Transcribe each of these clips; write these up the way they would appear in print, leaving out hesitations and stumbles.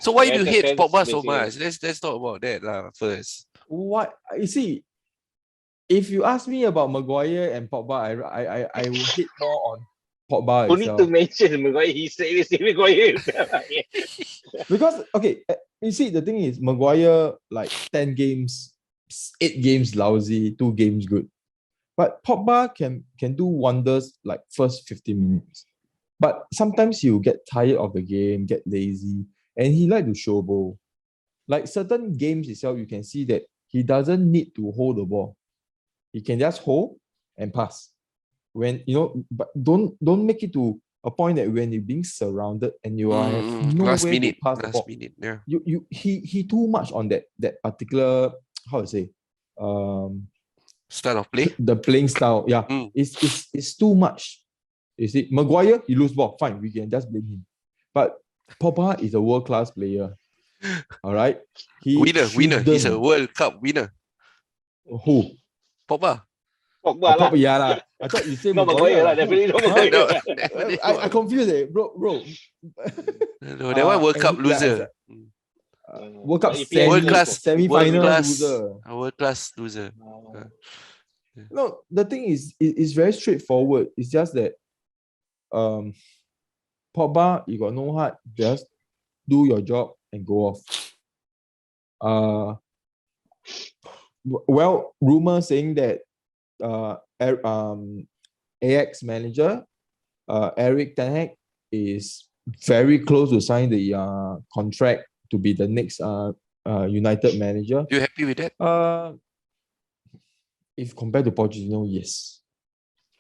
So why do you the hate fans Pogba so basically. much? Let's talk about that first. What you see, if you ask me about Maguire and Pogba, I will hit more on Pogba Who need to itself. mention Maguire? He said Maguire himself. Because okay, you see, the thing is Maguire like 10 games, 8 games lousy, 2 games good. But Pogba can do wonders like first 50 minutes. But sometimes he'll get tired of the game, get lazy, and he like to showboat. Like certain games itself, you can see that he doesn't need to hold the ball. He can just hold and pass. When but don't make it to a point that when you're being surrounded and you have nowhere to pass the ball. Last minute, yeah. He too much on that particular, how to say, Style of play. the playing style. Yeah, it's too much. You see, Maguire, he lose ball, fine, we can just blame him. But Pogba is a world-class player. All right, Winner. He's a World Cup winner. Who? Pogba. Pogba lah. Yeah lah. I thought you said Not Maguire lah. Definitely not Maguire. I confused it, bro. No, that one World Cup loser. World Cup World semi-final loser. World class loser. No, the thing is, it's very straightforward. It's just that, Pogba, you got no heart. Just do your job and go off. Well, rumor saying that Ajax manager Erik is very close to sign the contract to be the next United manager. You happy with that? If compared to Pochettino, yes,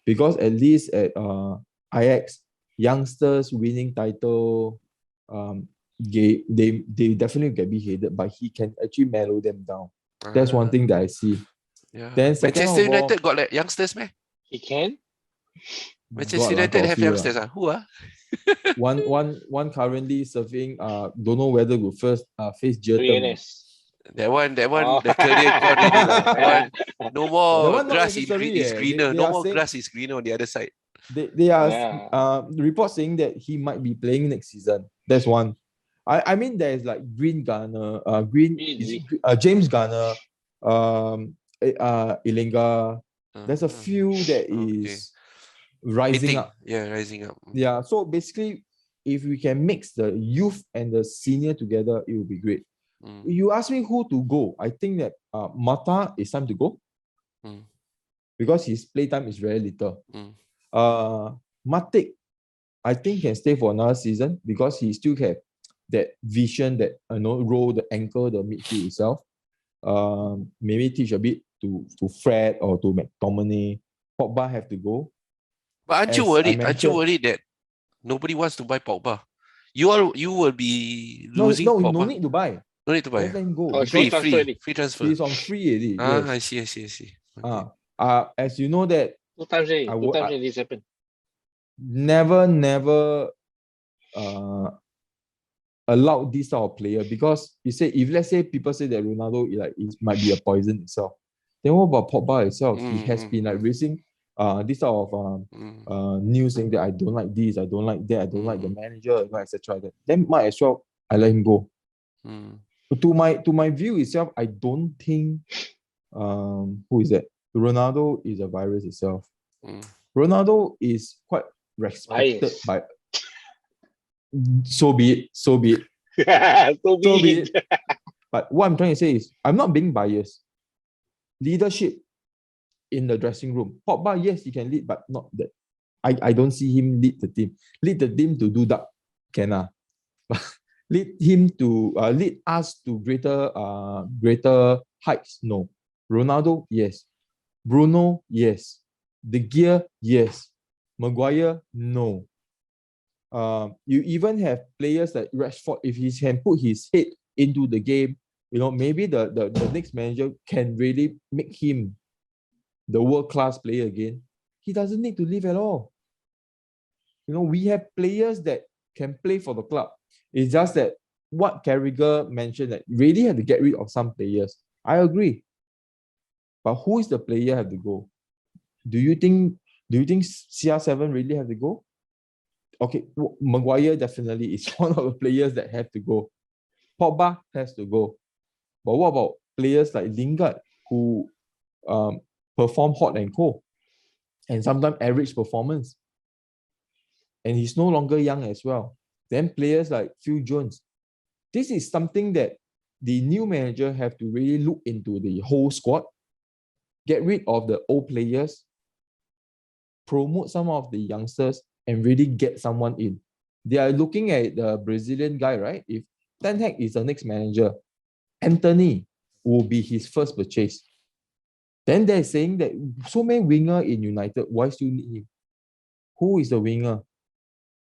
because at least at Ajax, youngsters winning title, they definitely can be hated, but he can actually mellow them down. That's one thing that I see. Yeah. Then Manchester United got like youngsters, man. He can. Manchester United have youngsters. Who are? One currently serving. Don't know whether will first face Jerton. That one, the career gone already lah. No more grass is greener. No more grass is greener on the other side. They are reports saying that he might be playing next season. That's one. I mean, there's like James Garner, Ilinga. There's a few that is rising up. Yeah, rising up. Yeah. So basically, if we can mix the youth and the senior together, it will be great. You ask me who to go. I think that Mata is time to go because his playtime is very little. Matic, I think can stay for another season because he still have that vision that roll the ankle, the midfield itself. Maybe teach a bit to Fred or to McTominay. Pogba have to go. But aren't you worried? Aren't you worried that nobody wants to buy Pogba? You will be losing Pogba. No need to buy. No need to buy. Let him go. Oh, free transfer. He's on free already. I see. Okay. As you know that two times this happened. Never allowed this type of player, because you say, if let's say people say that Ronaldo it might be a poison itself, then what about Pogba itself? He has been like raising this type of news saying that I don't like this, I don't like that, I don't like the manager, etc. Then might as well I let him go. To my view itself, I don't think who is that? Ronaldo is a virus itself. Ronaldo is quite respected by. So be it. So be it. But what I'm trying to say is, I'm not being biased. Leadership in the dressing room. Pogba, yes, he can lead, but not that. I don't see him lead the team. Lead the team to do that, can lead him to lead us to greater heights. No. Ronaldo, yes. Bruno, yes. De Gea, yes. Maguire, no. You even have players like Rashford. If he can put his head into the game, maybe the next manager can really make him the world-class player again. He doesn't need to leave at all. We have players that can play for the club. It's just that what Carragher mentioned, that really have to get rid of some players. I agree. But who is the player have to go? Do you think CR7 really have to go? Okay, Maguire definitely is one of the players that have to go. Pogba has to go. But what about players like Lingard who perform hot and cold and sometimes average performance? And he's no longer young as well. Then players like Phil Jones. This is something that the new manager have to really look into the whole squad, get rid of the old players, promote some of the youngsters, and really get someone in. They are looking at the Brazilian guy, right? If Ten Hag is the next manager, Anthony will be his first purchase. Then they're saying that so many winger in United, why still need him? Who is the winger?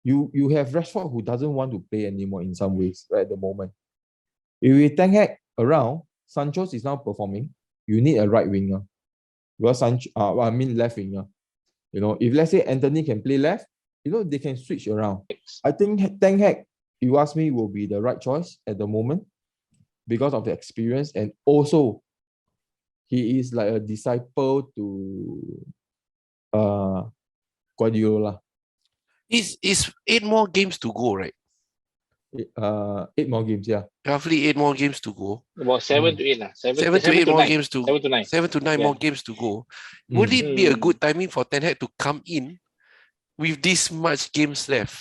You have Rashford who doesn't want to play anymore in some ways right at the moment. If we Ten Hag around, Sancho is now performing. You need a right winger. Because left winger. If let's say Anthony can play left, they can switch around. I think Ten Hag, you ask me, will be the right choice at the moment because of the experience, and also he is like a disciple to Guardiola. It's 8 more games to go, right? 8 more games, yeah. Roughly 8 more games to go. About 7 to 8. 7 to 8 more 9. games to 7 to 9. 7 to 9 more games to go. Would it be a good timing for Ten Hag to come in with this much games left?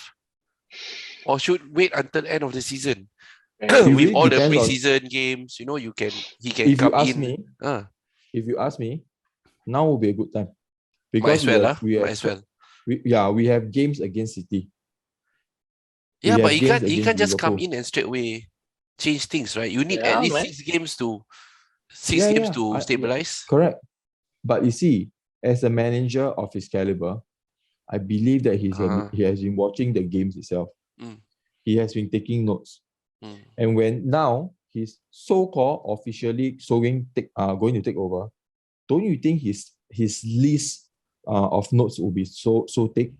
Or should wait until end of the season? With all the preseason games, he can come in. If you ask me, now will be a good time. Because we have games against City. Yeah, but he can't just come in and straight away change things, right? You need at least 6 games to stabilize. Correct. But you see, as a manager of his caliber, I believe that he has been watching the games itself. He has been taking notes. And when now he's so-called officially going to take over, don't you think his list of notes will be so thick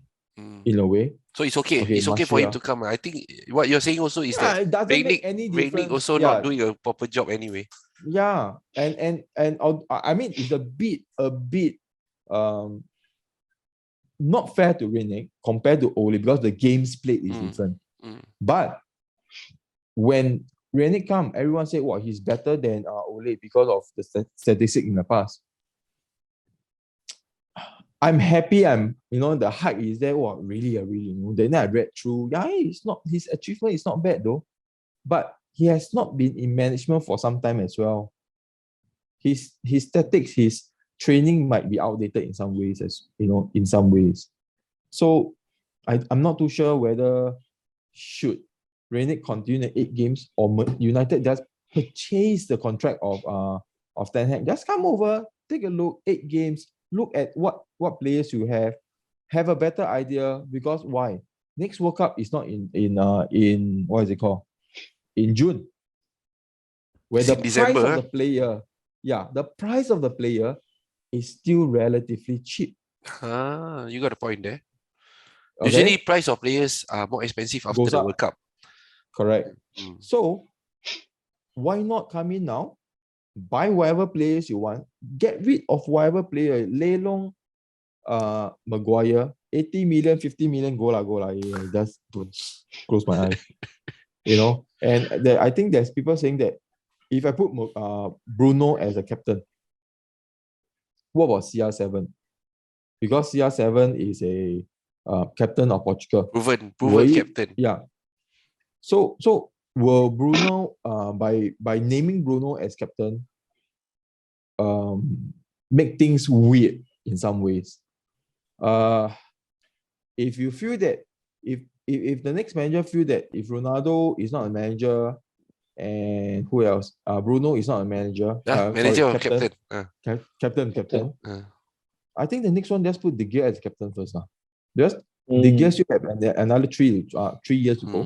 in a way? So it's okay. It's okay for him to come. I think what you're saying also is that it doesn't make any difference. Rangnick also not doing a proper job anyway. Yeah, and I mean it's a bit not fair to Rangnick compared to Ole because the games played is different. But when Rangnick come, everyone said, "Well, he's better than Ole because of the statistic in the past." I'm happy. The hype is there. Wow, really. Then I read through. Yeah, it's not his achievement is not bad though, but he has not been in management for some time as well. His tactics, his training might be outdated in some ways, in some ways. So I'm not too sure whether should Rangnick continue the 8 games or United just purchase the contract of Ten Hag. Just come over, take a look, 8 games. Look at what players you have a better idea, because why? Next World Cup is not in what is it called? In June. Where the December, price of the price of the player is still relatively cheap. You got a point there. Okay? Usually price of players are more expensive after the World Cup. Correct. So why not come in now? Buy whatever players you want, get rid of whatever player, Lelong, Maguire, 80 million, 50 million, go lah. Just don't close my eyes. And I think there's people saying that if I put Bruno as a captain, what about CR7? Because CR7 is a captain of Portugal. Proven captain. Yeah. So will Bruno, by naming Bruno as captain, make things weird in some ways? If you feel that, if the next manager feel that if Ronaldo is not a manager, and who else? Bruno is not a manager. Manager or captain? Captain. I think the next one, just put De Gea as captain first. Just De Gea still have another 3 years to go.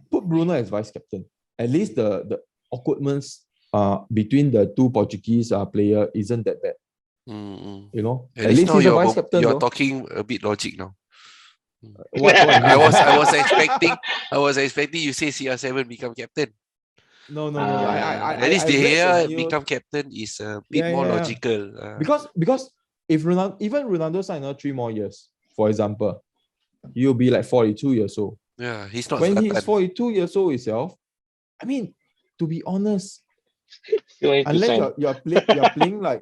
Put Bruno as vice captain. At least the awkwardness between the 2 Portuguese player isn't that bad. At least now he's a vice captain. You're talking a bit logic now. What I was expecting you say CR7 become captain. No. At least De Gea become captain is a bit more logical. Because if Ronaldo signed another 3 more years, for example, he'll be like 42 years old. Yeah, he's not. When Zlatan. he's 42 years old himself, I mean, to be honest, Still need to unless sign. you're playing like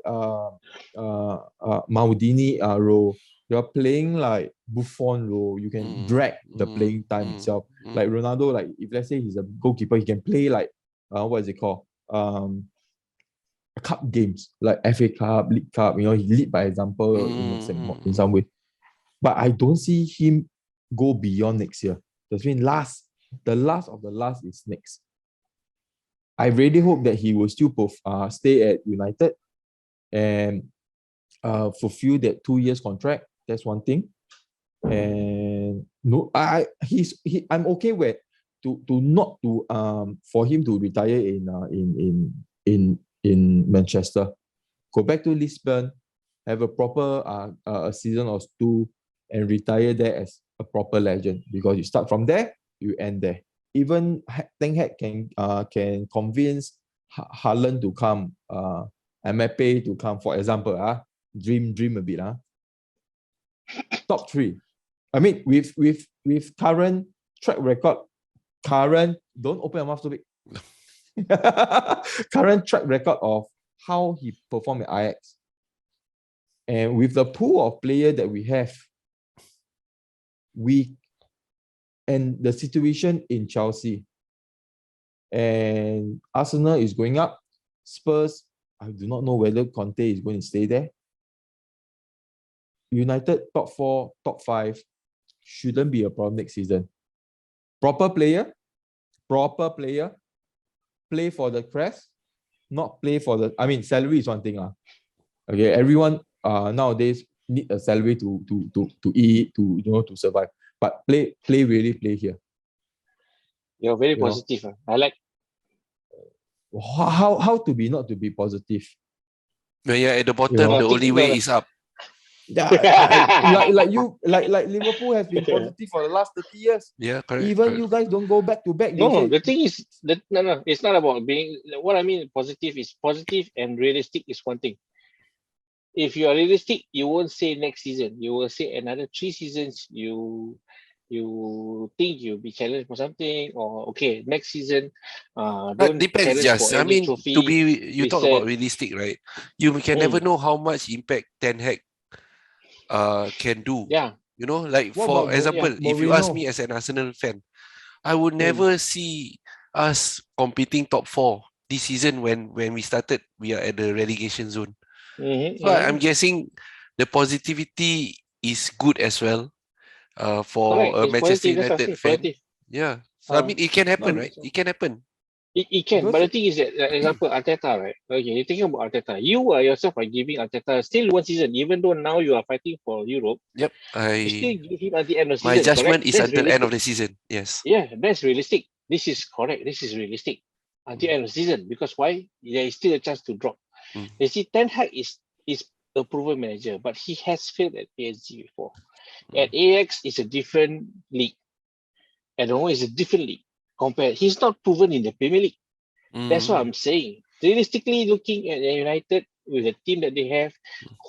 Maldini role, you're playing like Buffon role, you can drag the playing time itself. Like Ronaldo, like if let's say he's a goalkeeper, he can play like what is it called? Cup games like FA Cup, League Cup, he lead by example in some way. But I don't see him go beyond next year. That's mean the last of the last is next. I really hope that he will still stay at United and fulfill that 2 years contract. That's one thing. And no, I'm okay with for him to retire in Manchester. Go back to Lisbon, have a proper a season or two, and retire there as a proper legend. Because you start from there, you end there. Even Ten Hag can convince Haaland to come, Mbappe to come. For example, dream a bit, top 3. I mean, with current track record, don't open your mouth too big. Current track record of how he performed at Ajax, and with the pool of players that we have, and the situation in Chelsea and Arsenal is going up. Spurs, I do not know whether Conte is going to stay there. United top 4, top 5 shouldn't be a problem next season. Proper player, play for the crest, not play for the. I mean, salary is one thing, Okay, everyone nowadays need a salary to eat, to survive. But play here. You're very positive. I like. How to be not to be positive? Yeah, at the bottom, the only way is up. Yeah, like Liverpool has been positive for the last 30 years. Yeah, correct. Even correct. you guys don't go back to back. No, the thing is that no, it's not about being. What I mean positive is positive and realistic is one thing. If you are realistic, you won't say next season. You will say another 3 seasons. You think you'll be challenged for something, or okay, next season, don't Depends, challenge just. for I any mean, trophy. to be, you talk about realistic, right? You can never know how much impact Ten Hag can do. Yeah. Like for example, if you ask me as an Arsenal fan, I would never see us competing top 4 this season when we started. We are at the relegation zone. So I'm guessing the positivity is good as well. For a Manchester United fan. Yeah. So I mean, it can happen, right? It can happen. It can, but the thing is that, example, Arteta, right? Okay, you're thinking about Arteta. You yourself are giving Arteta still 1 season, even though now you are fighting for Europe. Yep. You still give him at the end of the my season. judgment correct? is That's until realistic. end of the season. Yes. Yeah, that's realistic. This is correct. This is realistic. Until end of the season. Because why? There is still a chance to drop. You see, Ten Hag is a proven manager, but he has failed at PSG before. At Ajax, it's a different league. At Roma, it's a different league. He's not proven in the Premier League. That's what I'm saying. Realistically, looking at United with the team that they have,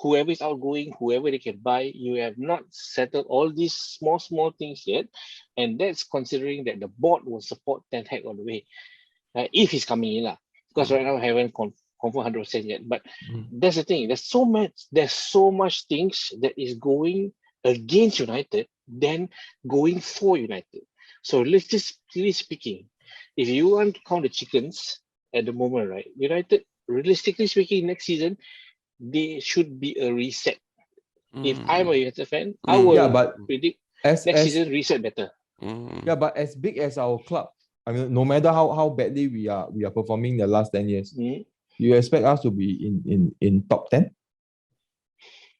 whoever is outgoing, whoever they can buy, you have not settled all these small things yet, and that's considering that the board will support Ten Hag all the way, if he's coming in, because right now I haven't confirmed 100% yet. But that's the thing. There's so much things that is going against United than going for United. So let's just really speaking, if you want to count the chickens at the moment, right? United, realistically speaking, next season, they should be a reset. If I'm a United fan, I will predict next season reset better. Yeah, but as big as our club, I mean, no matter how badly we are performing the last 10 years, you expect us to be in top 10?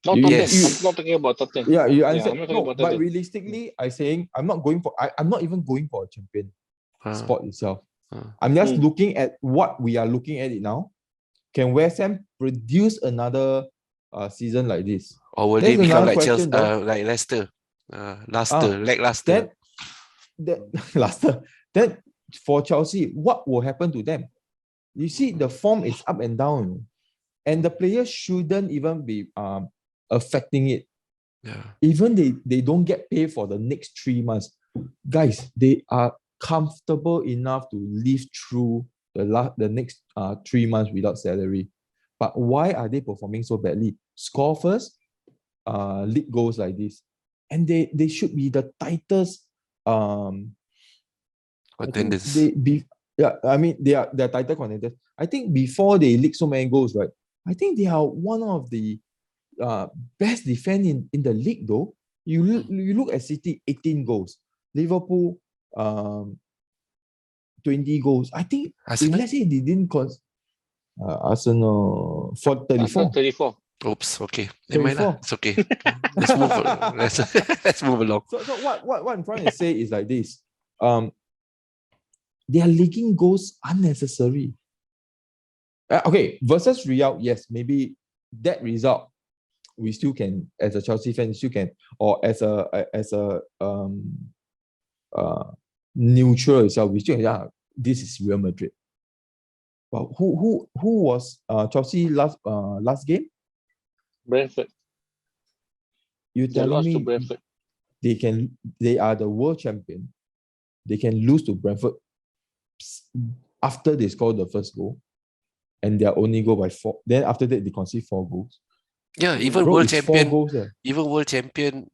Not top 10. I'm not talking about top 10. Yeah, you understand. I'm not talking about top 10. Realistically, I'm saying I'm not even going for a champion spot itself. I'm just looking at what we are looking at it now. Can West Ham produce another season like this? Or will they become like Chelsea, like Leicester? Lackluster. Leicester. Then for Chelsea, what will happen to them? You see, the form is up and down, and the players shouldn't even be affecting it. Yeah. Even they don't get paid for the next 3 months. Guys, they are comfortable enough to live through the next 3 months without salary. But why are they performing so badly? Score first, league goals like this. And they should be the tightest Contenders. They're title contenders. I think before they leak so many goals, right? I think they are one of the best defense in the league though. You look at City, 18 goals. Liverpool, 20 goals. I think Arsenal? if let's say they didn't Arsenal for 34. 34. Oops, okay. Never mind 34. lah. It's okay. Let's move let's move along. So what I'm trying to say is like this. They are leaking goals unnecessary. Okay, versus Real, yes, maybe that result we still can, as a Chelsea fan, still can, or as a neutral itself, we still can, this is Real Madrid. But who was Chelsea last game? Brentford. You They telling lost to me Brentford. they are the world champion. They can lose to Brentford after they scored the first goal, and they are only go by 4. Then after that, they concede 4 goals. Yeah, even Bro, world it's 4 champion, goals. even world champion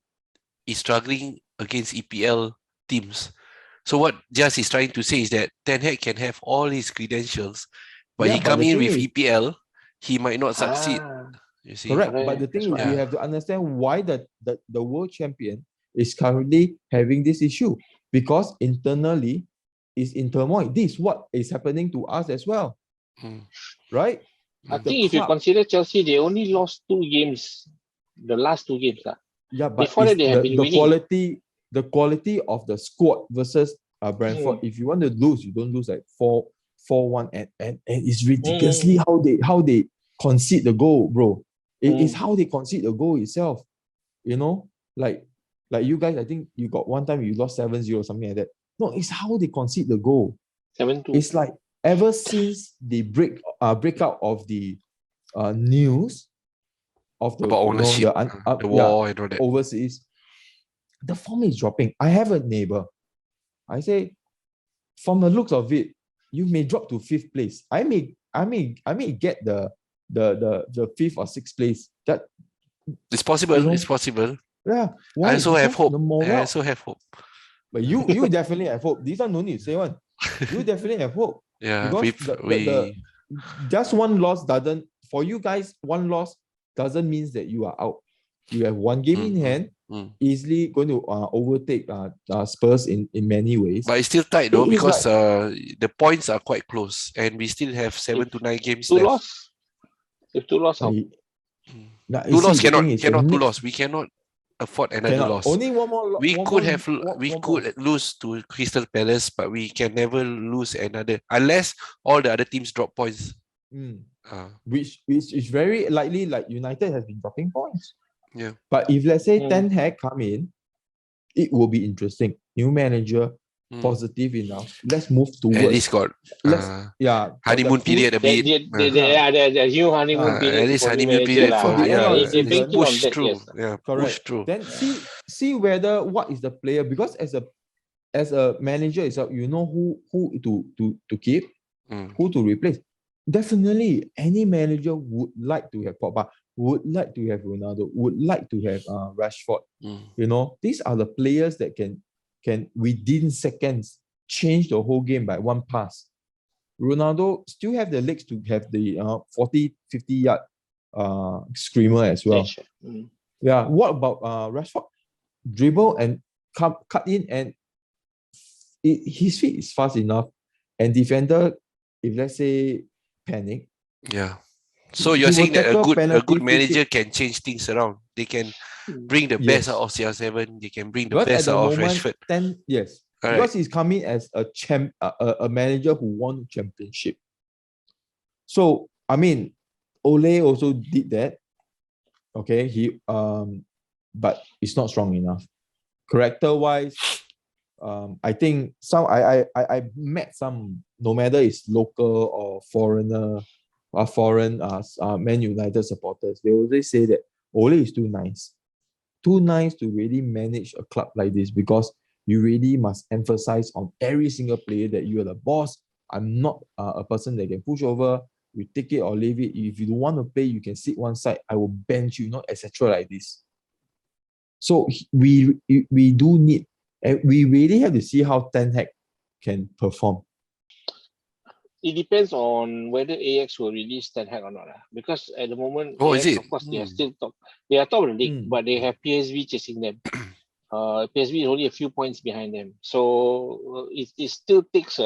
is struggling against EPL teams. So what Jas is trying to say is that Ten Hag can have all his credentials, but he come the in thing with is, EPL, he might not succeed. You see? correct. Correct, But the thing is, that's we right. have to understand why the world champion is currently having this issue, because internally is in turmoil. This is what is happening to us as well, right? I The think if you club- consider Chelsea, they only lost 2 games. The last 2 games. Yeah, but Before that, they have been the winning. quality of the squad versus Brentford. If you want to lose, you don't lose like 4-1, and it's ridiculously how they concede the goal, bro. It's how they concede the goal itself. You know, like you guys, I think you got one time you lost 7-0 or something like that. No, it's how they concede the goal. 7-2. It's like ever since they break out of the news of the About ownership, the war and all that. overseas, the form is dropping. I have a neighbor. I say, from the looks of it, you may drop to 5th place. I may get the 5th or 6th place. That It's possible. you know, It's possible. yeah. Why? I also have Because hope. the morale. I also have hope. But you definitely have hope. This one no need to say one. You definitely have hope. Yeah, Because we just one loss doesn't, for you guys, one loss doesn't mean that you are out. You have one game in hand, easily going to overtake Spurs in many ways. But it's still tight though, It is because the points are quite close, and we still have 7 to 9 games 2 left. loss. If 2 loss, out. Two loss cannot 2 loss. We cannot afford another loss. Only one more. We could lose to Crystal Palace, but we can never lose another unless all the other teams drop points. Which is very likely. Like United has been dropping points. Yeah. But if let's say Ten Hag come in, it will be interesting. New manager, positive enough. Let's move towards. At least got honeymoon period a bit. The new honeymoon period. At least honeymoon period for they push that, through. yes. Yeah, correct. Push through. Then see whether what is the player, because as a manager itself, you know who to keep, who to replace. Definitely, any manager would like to have Pogba, would like to have Ronaldo, would like to have Rashford. You know, these are the players that can within seconds change the whole game by one pass. Ronaldo still have the legs to have the 40-50 yard screamer as well. Yeah. What about Rashford? Dribble and cut in, and his feet is fast enough. And defender, if let's say panic. Yeah. So you're saying that a good manager can change things around. They can bring the best out of CR7. They can bring the best out of Rashford. Yes. All because he's coming as a manager who won championship. So I mean, Ole also did that. Okay, but it's not strong enough. Character-wise, I think I met some, no matter it's local or foreigner, foreign Man United supporters, they always say that Ole is too nice to really manage a club like this, because you really must emphasize on every single player that you are the boss. I'm not a person that can push over. You take it or leave it. If you don't want to play, you can sit one side. I will bench you, etc. like this. So we do need, and we really have to see how Ten Hag can perform. It depends on whether AX will release Ten Hag or not. Because at the moment, is AX, it? of course, they are still top. They are top of the league, but they have PSV chasing them. PSV is only a few points behind them. So it still takes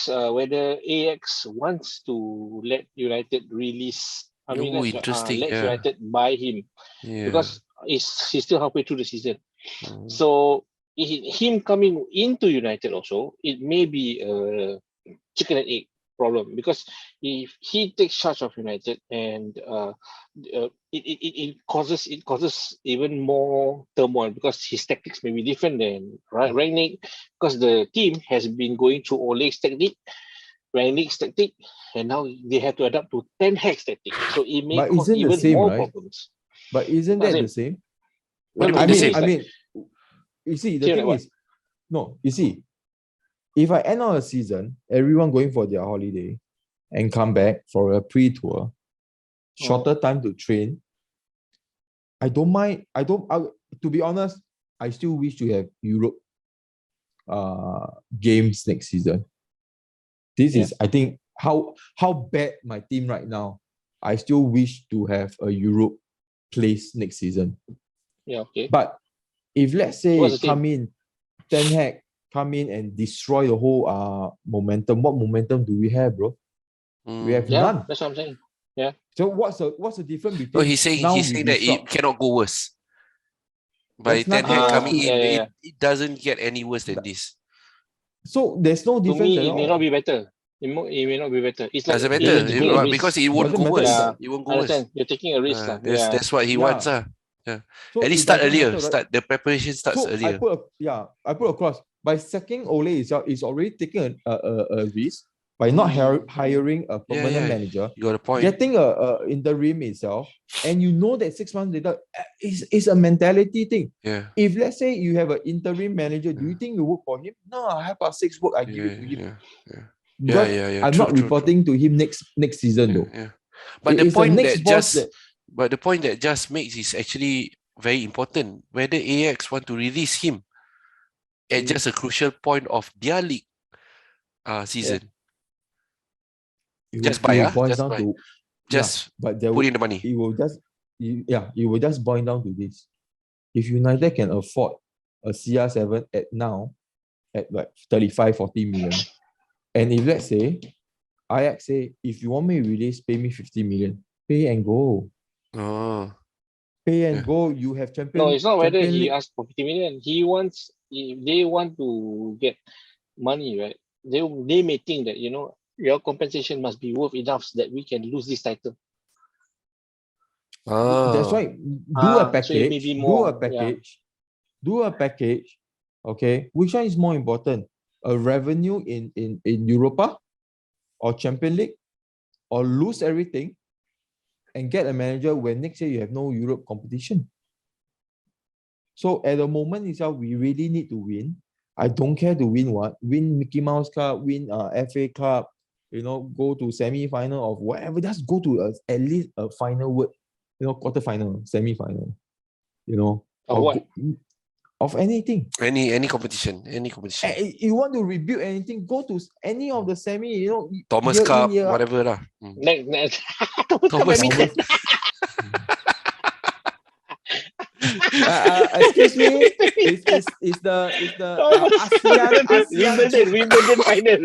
whether AX wants to let United release. Interesting. Let United buy him because he's still halfway through the season. So him coming into United also, it may be a chicken and egg problem because if he takes charge of United and it causes even more turmoil because his tactics may be different than Rangnick because the team has been going through Ole's technique, Rangnick's tactic, and now they have to adapt to Ten Hag's tactic. So it may cause even more problems. But isn't that the same? I mean, you see, the thing is, no, you see, if I end on a season, everyone going for their holiday and come back for a pre-tour, shorter time to train, I don't mind. To be honest, I still wish to have Europe games next season. This is, I think, how bad my team right now. I still wish to have a Europe place next season. Yeah, okay. But if let's say Ten Hag come in and destroy the whole momentum, what momentum do we have, bro? We have none. That's what I'm saying. Yeah. So what's the difference between he's saying that it cannot go worse. By Ten Hag coming in, it doesn't get any worse than this. So there's no difference. To me, it may not be better. It may not be better. It's like doesn't matter because it won't go worse. It won't go worse. You're taking a risk. That's what he wants. Yeah. So at least start earlier. Start the preparation starts earlier. I put across by sacking Ole itself is already taking a risk by not hiring a permanent manager. You got a point. Getting a interim itself, and you know that 6 months later is a mentality thing. Yeah. If let's say you have an interim manager, do you think you work for him? No, I have a 6 work. I give it to him. I'm not reporting to him next season though. Yeah. But the point that just makes is actually very important. Whether AX want to release him at just a crucial point of their league season. Just buy. But put in the money. It will just boil down to this. If United can afford a CR7 at like 35, 40 million, and if let's say Ajax say, if you want me to release, pay me 50 million, pay and go. Pay and go. You have champion. No, it's not whether he asked for 50 million. They want to get money, right? They may think that your compensation must be worth enough so that we can lose this title. That's right. Do a package. Do a package. Okay. Which one is more important? A revenue in Europa or Champions League, or lose everything and get a manager when next year you have no Europe competition. So at the moment itself, we really need to win. I don't care to win what. Win Mickey Mouse Cup, win FA Cup, go to semi-final of whatever. Just go to at least a final word, quarter-final, semi-final, Of what? Of anything. Any competition. You want to rebuild anything, go to any of the semi, Thomas Cup, whatever lah. Thomas Cup. Excuse me, is the ASEAN Wimbledon final.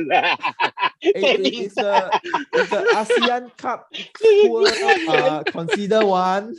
Is the ASEAN Cup tour consider one?